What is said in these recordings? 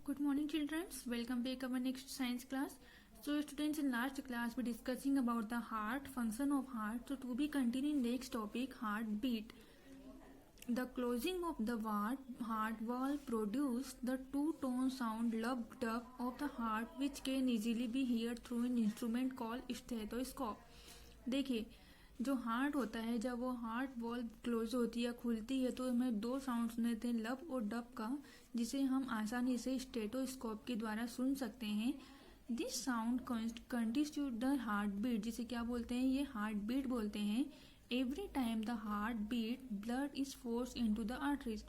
Good morning, children. Welcome back to our next science class. So, students, in last class we discussing about the heart, function of heart. So, to be continuing next topic, heartbeat. The closing of the heart wall produce the two-tone sound lub-dub of the heart, which can easily be heard through an instrument called stethoscope. देखिए, जो heart होता है जब वो heart wall close होती है या खुलती है तो हमें दो साउंड सुनते हैं, लब और डब का, जिसे हम आसानी से स्टेथोस्कोप के द्वारा सुन सकते हैं. This sound constitute the heart beat, जिसे क्या बोलते हैं, ये हार्ट बीट बोलते हैं. Every time the heart beat blood is force into the arteries.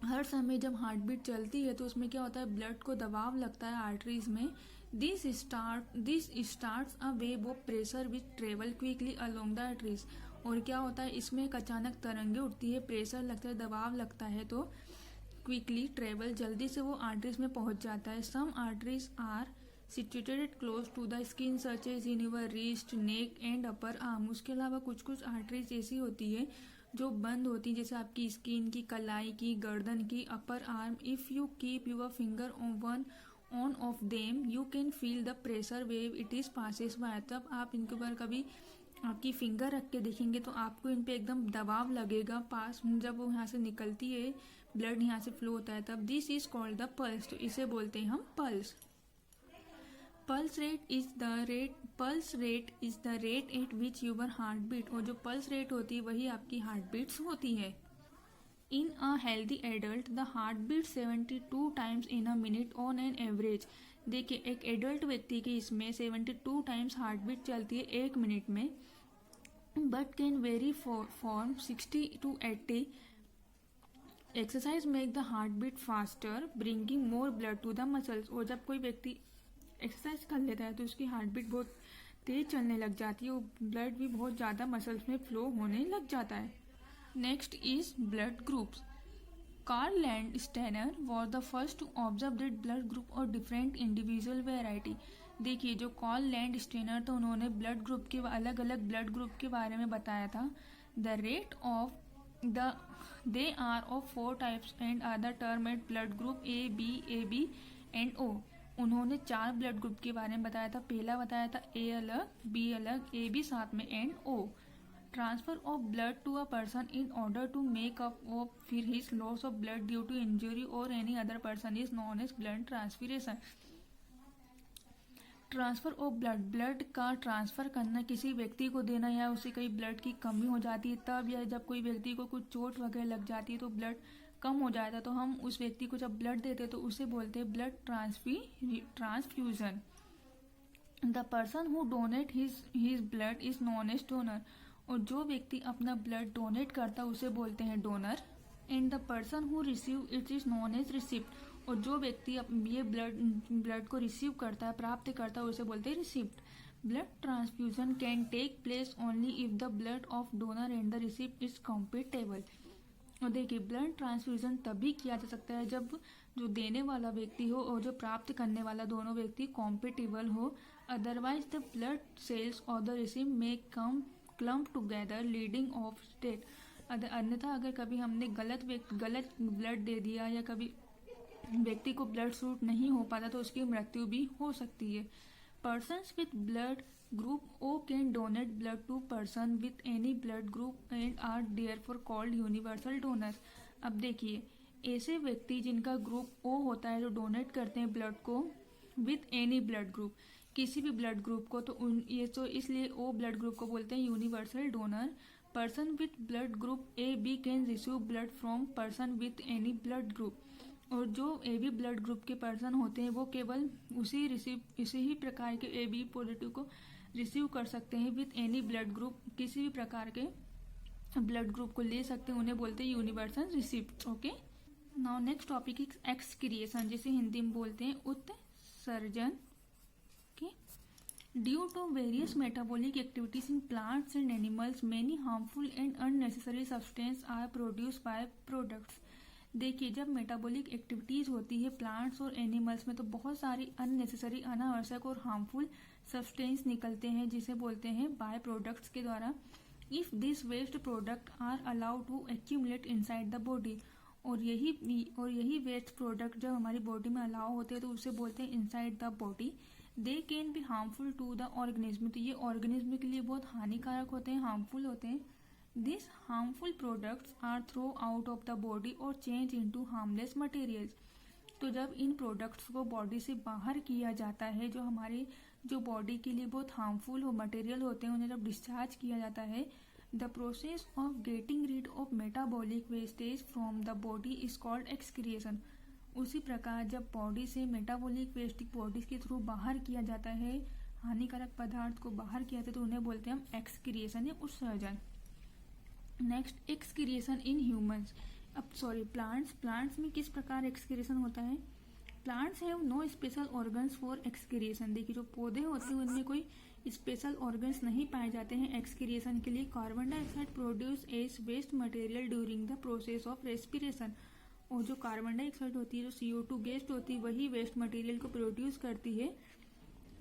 हर समय जब हार्ट बीट चलती है तो उसमें क्या होता है, ब्लड को दबाव लगता है आर्टरीज में. This starts a wave of pressure which travel quickly along the arteries. और क्या होता है, इसमें एक अचानक तरंगे उठती है, प्रेशर लगता है, दबाव लगता है, तो क्विकली ट्रेवल, जल्दी से वो आर्टरीज में पहुंच जाता है. Some arteries are situated close to the skin such as in your wrist, neck and upper arm. उसके अलावा कुछ कुछ आर्टरीज ऐसी होती है जो बंद होती है, जैसे आपकी स्किन की, कलाई की, गर्दन की, upper arm. If you keep your finger on of them you can feel the pressure wave it is passes by. तब आप इनके ऊपर कभी आपकी फिंगर रख के देखेंगे तो आपको इन पे एकदम दबाव लगेगा पास, जब वो यहाँ से निकलती है, ब्लड यहाँ से फ्लो होता है तब. This is called the pulse. तो इसे बोलते हैं हम pulse. Pulse rate is the rate at which your heart beat. और जो पल्स रेट होती है वही आपकी हार्ट बीट्स होती है. In a healthy adult the heart beat 72 times in a minute on an average. देखिए, एक एडल्ट व्यक्ति की इसमें 72 टाइम्स हार्ट बीट चलती है एक मिनट में, but can vary from 60 to 80. Exercise make the heart beat faster bringing more blood to the muscles. और जब कोई व्यक्ति एक्सरसाइज कर लेता है तो उसकी हार्ट बीट बहुत तेज चलने लग जाती है और ब्लड भी बहुत ज़्यादा मसल्स में फ्लो होने लग जाता है. Next is blood groups. Karl Landsteiner was the first to observe that blood group are different individual variety. देखिए, जो कार्ल लैंडस्टेनर था उन्होंने ब्लड ग्रुप के अलग अलग ब्लड ग्रुप के बारे में बताया था. The rate of they are of 4 types and are the term at blood group A B and O. उन्होंने 4 ब्लड ग्रुप के बारे में बताया था. पहला बताया था ए अलग, बी अलग, ए बी साथ में and O. Transfer of blood to a person in order to make up of फिर his loss of blood due to injury और any other person is known as blood transfusion. Transfer of blood का transfer करना, किसी व्यक्ति को देना या उसे कहीं ब्लड की कमी हो जाती है तब, या जब कोई व्यक्ति को कुछ चोट वगैरह लग जाती है तो ब्लड कम हो जाता है तो हम उस व्यक्ति को जब ब्लड देते हैं तो उसे बोलते हैं blood transfusion. The person who donate his blood is known as donor. और जो व्यक्ति अपना ब्लड डोनेट करता है उसे बोलते हैं donor. And the person who receive it is known as recipient. और जो व्यक्ति ये ब्लड को रिसीव करता है, प्राप्त करता है, उसे बोलते हैं recipient. Blood transfusion can take place only if the blood of donor and the recipient is compatible. और देखिए, ब्लड ट्रांसफ्यूजन तभी किया जा सकता है जब जो देने वाला व्यक्ति हो और जो प्राप्त करने वाला दोनों व्यक्ति कॉम्पेटेबल हो. अदरवाइज द ब्लड सेल्स और द रिसिप्ट में clump together leading of death. अन्यथा अगर कभी हमने गलत ब्लड दे दिया या कभी व्यक्ति को ब्लड सूट नहीं हो पाता तो उसकी मृत्यु भी हो सकती है. Persons with blood group O can donate blood to person with any blood group and are therefore called universal donors. अब देखिए, ऐसे व्यक्ति जिनका ग्रुप ओ होता है जो डोनेट करते हैं ब्लड को विथ एनी ब्लड ग्रुप, किसी भी ब्लड ग्रुप को, तो ये तो इसलिए ओ ब्लड ग्रुप को बोलते हैं universal donor. Person with blood group A B can receive blood from person with any blood group. और जो ए बी ब्लड ग्रुप के पर्सन होते हैं वो केवल इसी ही प्रकार के ए बी पॉजिटिव को रिसीव कर सकते हैं विथ एनी ब्लड ग्रुप. किसी भी प्रकार के ब्लड ग्रुप को ले सकते हैं, उन्हें बोलते हैं universal receipt. Okay, now next topic is excretion, जिसे हिंदी में बोलते हैं उत्सर्जन. Due to various metabolic activities in plants and animals, many harmful and unnecessary substances are produced by products. देखिए, जब मेटाबॉलिक एक्टिविटीज होती है प्लांट्स और एनिमल्स में तो बहुत सारी अननेसेसरी, अनावश्यक और हार्मफुल सब्सटेंस निकलते हैं जिसे बोलते हैं बाय प्रोडक्ट्स के द्वारा. If this waste product are allowed to accumulate inside the body. और यही वेस्ट प्रोडक्ट जब हमारी बॉडी में अलाउ होते हैं तो उसे बोलते हैं inside the body. They can be harmful to the organism, तो ये ऑर्गेनिज्म के लिए बहुत हानिकारक होते हैं, हार्मफुल होते हैं। This harmful products are throw out of the body और चेंज इनटू हार्मलेस मटेरियल्स। तो जब इन प्रोडक्ट्स को बॉडी से बाहर किया जाता है, जो हमारे जो बॉडी के लिए बहुत हार्मफुल मटेरियल होते हैं, उन्हें जब डिस्चार्ज किया जाता है, the process of getting read of metabolic wastage from the body is called excretion. उसी प्रकार जब बॉडी से मेटाबॉलिक वेस्ट बॉडी के थ्रू बाहर किया जाता है, हानिकारक पदार्थ को बाहर किया जाता है, तो उन्हें बोलते हैं हम एक्सक्रिएशन या उत्सर्जन। Next, excretion in humans. Plants में किस प्रकार एक्सक्रिएशन होता है? Plants have no special organs for excretion. देखिए, जो पौधे होते हैं उनमें कोई स्पेशल ऑर्गन्स नहीं पाए जाते हैं एक्सक्रिएशन के लिए। Carbon dioxide produce as waste material during the process of respiration. और जो कार्बन डाइऑक्साइड होती है, जो CO2 गैस होती है, वही वेस्ट मटेरियल को प्रोड्यूस करती है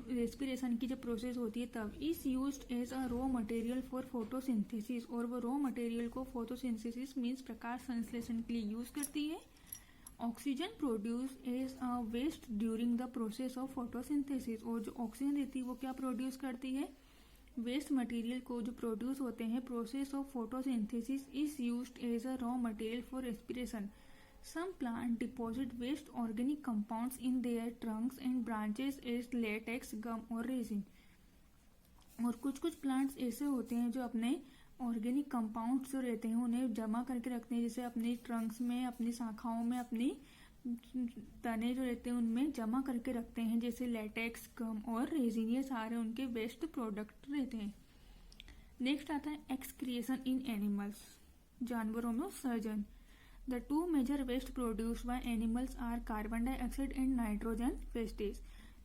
रेस्पिरेशन की जब प्रोसेस होती है तब। Is used as a raw material for photosynthesis, और वो रॉ मटेरियल को फोटोसिंथेसिस मीन्स प्रकाश संश्लेषण के लिए यूज करती है। Oxygen produce as a waste during the process of photosynthesis, और जो ऑक्सीजन देती है वो क्या प्रोड्यूस करती है? वेस्ट मटेरियल को जो प्रोड्यूस होते हैं process of photosynthesis is used as a raw material for respiration. Some plant deposit waste organic compounds in their trunks and branches as latex, gum और resin। और कुछ प्लांट्स ऐसे होते हैं जो अपने ऑर्गेनिक कंपाउंड्स जो रहते हैं उन्हें जमा करके रखते हैं, जैसे अपने ट्रंक्स में, अपनी शाखाओं में, अपनी तने जो रहते हैं उनमें जमा करके रखते हैं, जैसे लेटेक्स, गम और रेजिन। ये सारे उनके वेस्ट प्रोडक्ट रहते हैं। नेक्स्ट आता है एक्सक्रिएशन इन एनिमल्स, जानवरों में उत्सर्जन। The two major waste produced by animals are carbon dioxide and nitrogen wastage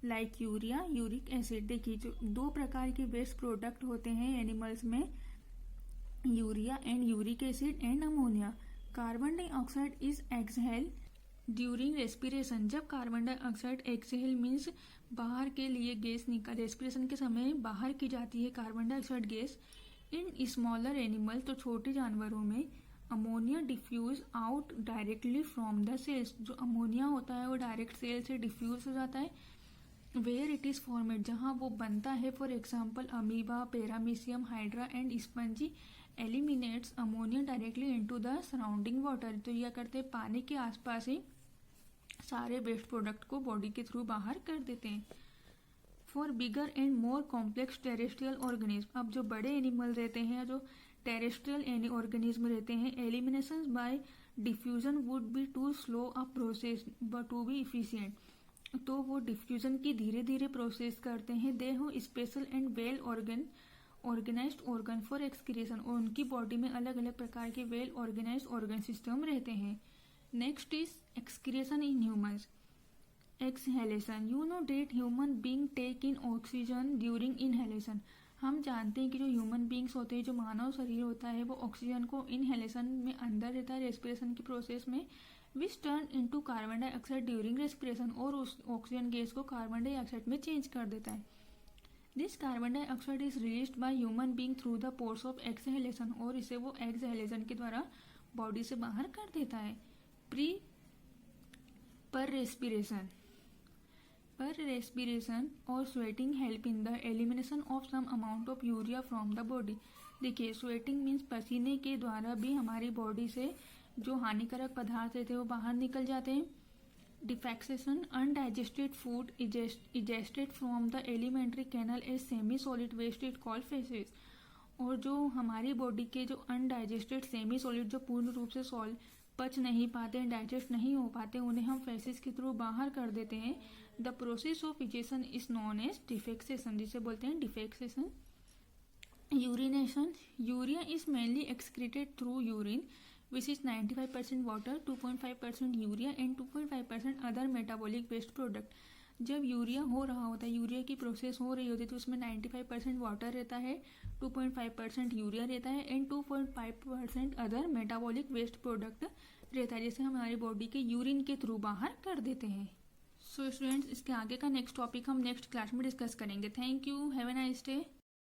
like urea, uric acid। देखिए, जो दो प्रकार के वेस्ट प्रोडक्ट होते हैं एनिमल्स में, urea and uric acid and ammonia. Carbon dioxide is exhale during respiration. जब carbon dioxide exhale means बाहर के लिए गैस निकल, रेस्पिरेशन के समय बाहर की जाती है carbon dioxide gas. In smaller animal, तो छोटे जानवरों में, ammonia diffuse out directly from the cells. जो अमोनिया होता है वो डायरेक्ट सेल से डिफ्यूज हो जाता है। वेयर इट इज फॉर्मेड, जहाँ वो बनता है, for example amoeba, paramecium, hydra and spongy eliminates ammonia directly into the surrounding water. तो यह करते हैं पानी के आसपास ही सारे वेस्ट प्रोडक्ट को बॉडी के थ्रू बाहर कर देते हैं। For bigger and more complex terrestrial organism, अब जो बड़े एनिमल रहते हैं, जो टेरेस्ट्रियल ऑर्गेनिज्म रहते हैं, elimination by diffusion would be too slow a process but to be efficient. तो वो डिफ्यूजन की धीरे धीरे प्रोसेस करते हैं। They have special and well organised organ for excretion, और उनकी बॉडी में अलग अलग प्रकार के वेल ऑर्गेनाइज्ड ऑर्गन सिस्टम रहते हैं। Next is excretion in humans. Exhalation, you know that human being take in oxygen during inhalation. हम जानते हैं कि जो ह्यूमन बींग्स होते हैं, जो मानव शरीर होता है, वो ऑक्सीजन को इनहेलेशन में अंदर रहता है रेस्पिरेशन की प्रोसेस में, विच turn into carbon dioxide during respiration, और उस ऑक्सीजन गैस को कार्बन डाइऑक्साइड में चेंज कर देता है। This carbon dioxide is released by human being through the pores of exhalation, और इसे वो एक्सहेलेशन के द्वारा बॉडी से बाहर कर देता है। पर रेस्पिरेशन और sweating help in the elimination of some amount of urea from the body. देखिए, स्वेटिंग मीन्स पसीने के द्वारा भी हमारी बॉडी से जो हानिकारक पदार्थ रहते हैं वो बाहर निकल जाते हैं। Defecation, undigested food egested from the alimentary canal as semi solid waste it called faeces. और जो हमारी बॉडी के जो अनडाइजेस्टेड सेमी सॉलिड, जो पूर्ण रूप से पच नहीं पाते हैं, डाइजेस्ट नहीं हो पाते, उन्हें हम फेसेस के थ्रू बाहर कर देते हैं। The process of egestion is known as defecation, जिसे बोलते हैं defecation. Urination, urea is mainly excreted through urine which is 95% water, 2.5% urea and 2.5% other metabolic waste product. जब यूरिया हो रहा होता है, यूरिया की प्रोसेस हो रही होती है, तो उसमें 95% वाटर रहता है, 2.5% यूरिया रहता है and 2.5% other metabolic waste product रहता है, जैसे हमारी बॉडी के यूरिन के थ्रू बाहर कर देते हैं। सो स्टूडेंट्स, इसके आगे का नेक्स्ट टॉपिक हम नेक्स्ट क्लास में डिस्कस करेंगे। Thank you, have a nice day.